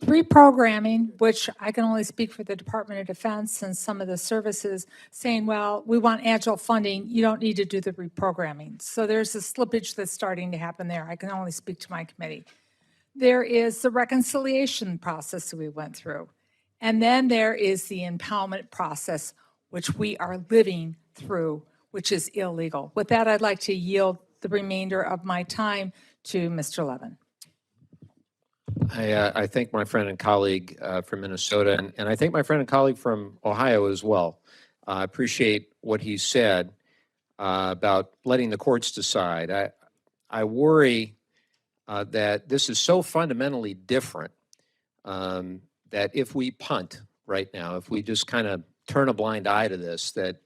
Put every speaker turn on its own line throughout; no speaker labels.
reprogramming, which I can only speak for the Department of Defense and some of the services, saying, well, we want agile funding, you don't need to do the reprogramming. So there's a slippage that's starting to happen there. I can only speak to my committee. There is the reconciliation process that we went through. And then there is the impoundment process, which we are living through, which is illegal. With that, I'd like to yield the remainder of my time to Mr. Levin.
I thank my friend and colleague from Minnesota, and I thank my friend and colleague from Ohio as well. I appreciate what he said about letting the courts decide. I worry that this is so fundamentally different that if we punt right now, if we just kind of turn a blind eye to this, that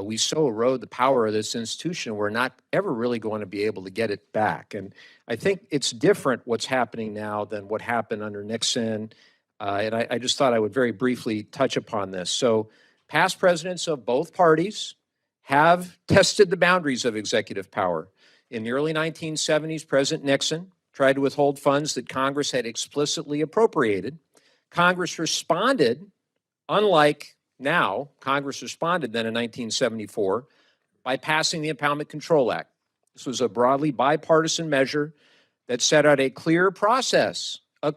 we so erode the power of this institution, we're not ever really going to be able to get it back. And I think it's different what's happening now than what happened under Nixon. And I just thought I would very briefly touch upon this. So past presidents of both parties have tested the boundaries of executive power. In the early 1970s, President Nixon tried to withhold funds that Congress had explicitly appropriated. Congress responded, unlike now, Congress responded then in 1974 by passing the Impoundment Control Act. This was a broadly bipartisan measure that set out a clear process that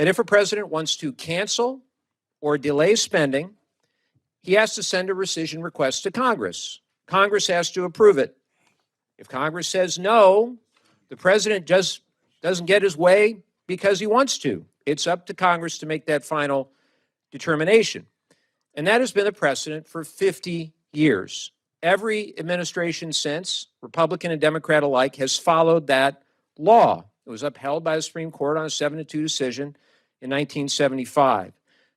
if a president wants to cancel or delay spending, he has to send a rescission request to Congress. Congress has to approve it. If Congress says no, the president just doesn't get his way because he wants to. It's up to Congress to make that final determination. And that has been the precedent for 50 years. Every administration since, Republican and Democrat alike, has followed that law. It was upheld by the Supreme Court on a 7-2 decision in 1975.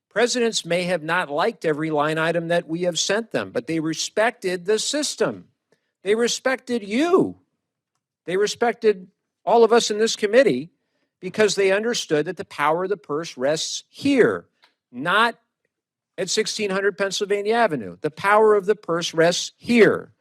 Presidents may have not liked every line item that we have sent them, but they respected the system. They respected you. They respected all of us in this committee because they understood that the power of the purse rests here, not at 1600 Pennsylvania Avenue. The power of the purse rests here.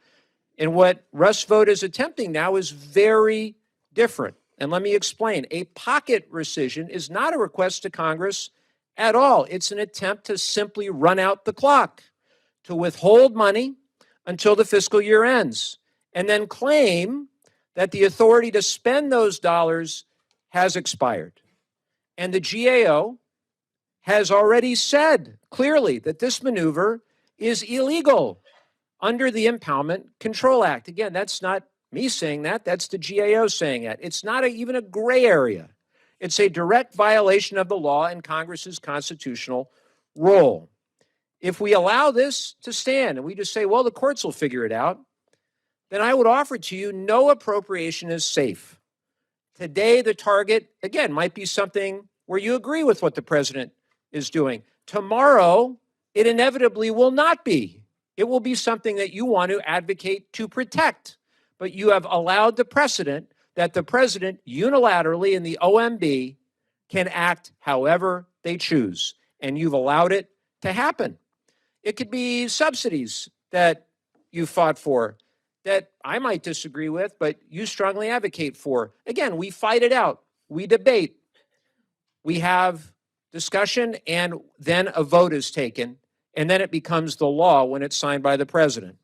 And what Russ Vought is attempting now is very different. And let me explain. A pocket rescission is not a request to Congress at all. It's an attempt to simply run out the clock, to withhold money until the fiscal year ends, and then claim that the authority to spend those dollars has expired. And the GAO has already said clearly that this maneuver is illegal under the Impoundment Control Act. Again, that's not me saying that, that's the GAO saying that. It's not even a gray area. It's a direct violation of the law and Congress's constitutional role. If we allow this to stand and we just say, well, the courts will figure it out, then I would offer to you no appropriation is safe. Today, the target, again, might be something where you agree with what the president is doing. Tomorrow, it inevitably will not be. It will be something that you want to advocate to protect. But you have allowed the precedent that the president unilaterally in the OMB can act however they choose. And you've allowed it to happen. It could be subsidies that you fought for that I might disagree with, but you strongly advocate for. Again, we fight it out. We debate. We have discussion, and then a vote is taken, and then it becomes the law when it's signed by the president.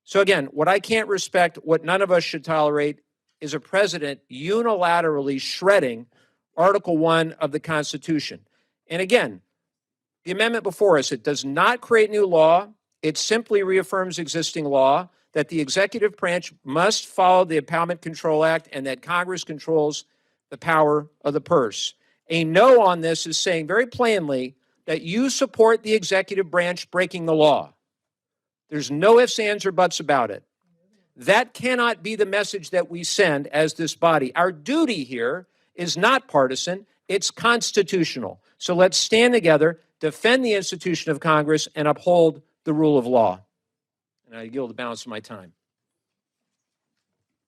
So again, what I can't respect, what none of us should tolerate, is a president unilaterally shredding Article 1 of the Constitution. And again, the amendment before us, it does not create new law. It simply reaffirms existing law that the executive branch must follow the Impoundment Control Act and that Congress controls the power of the purse. A no on this is saying very plainly that you support the executive branch breaking the law. There's no ifs, ands, or buts about it. That cannot be the message that we send as this body. Our duty here is not partisan, it's constitutional. So let's stand together, defend the institution of Congress, and uphold the rule of law. And I yield the balance of my time.